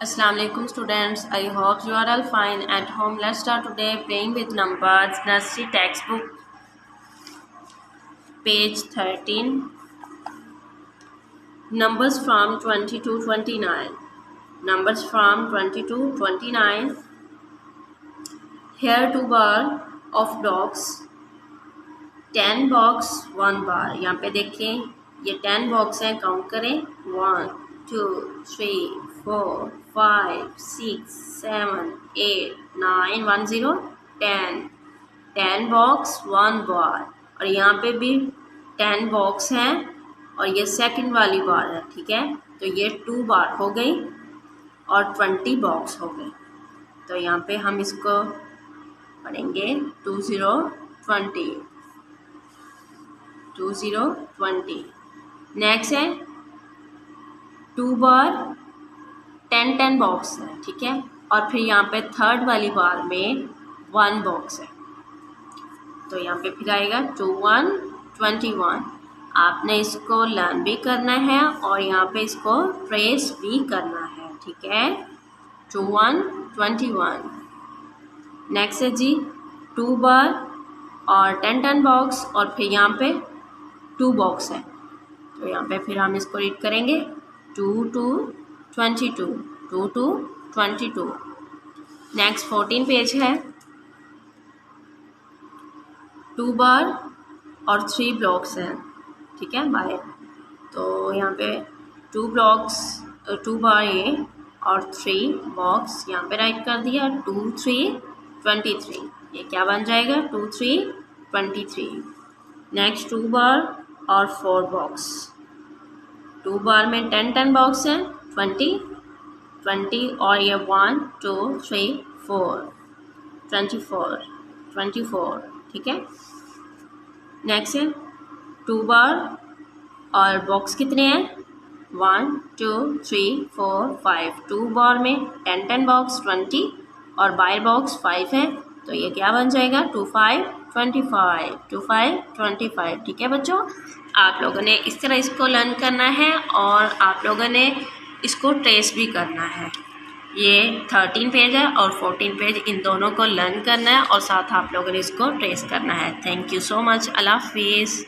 Assalamu alaikum students. I hope you are all fine at home. Let's start today playing with numbers. Nursery textbook, page 13. Numbers from 20 to 29. Numbers from 20 to 29. Here 2 bar of blocks. 10 box 1 bar. यहाँ पे देखें ये 10 box हैं, count करें 1 2 3 4 5 6 7 8 9 1 0 10 box 1 बार। और यहाँ पे भी 10 बॉक्स हैं और ये सेकंड वाली बार है, ठीक है। तो ये 2 बार हो गई और 20 बॉक्स हो गए। तो यहाँ पे हम इसको पढ़ेंगे 20 नेक्स्ट है 2 बार 10 बॉक्स है, ठीक है। और फिर यहाँ पे थर्ड वाली बार में 1 बॉक्स है, तो यहाँ पे फिर आएगा 2 1 21। आपने इसको लर्न भी करना है और यहाँ पे इसको ट्रेस भी करना है, ठीक है। 2 1 21। नेक्स्ट है जी 2 बार और 10 बॉक्स और फिर यहाँ पे 2 बॉक्स है, तो यहाँ पे फिर हम इसको रीड करेंगे 2 2 22 2 2 22। नेक्स्ट 14 पेज है 2 बार और 3 ब्लॉक्स हैं, ठीक है बाय। तो यहाँ पे 2 ब्लॉक्स 2 बार ये और 3 बॉक्स यहाँ पे राइट कर दिया 2 3 23। ये क्या बन जाएगा 2 3 23। नेक्स्ट 2 बार और 4 बॉक्स। 2 बार में 10 बॉक्स हैं 20 और ये 1 2 3 4 24, ठीक है। नेक्स्ट है 2 बार और बॉक्स कितने हैं 1 2 3 4 5। 2 बार में 10 बॉक्स 20 और बाय बॉक्स 5 है, तो ये क्या बन जाएगा 2 5 25, ठीक है बच्चों। आप लोगों ने इस तरह इसको लर्न करना है और आप लोगों ने इसको ट्रेस भी करना है। ये 13 पेज है और 14 पेज, इन दोनों को लर्न करना है और साथ आप लोगों ने इसको ट्रेस करना है। Thank you so much. अल्लाह हाफिज़।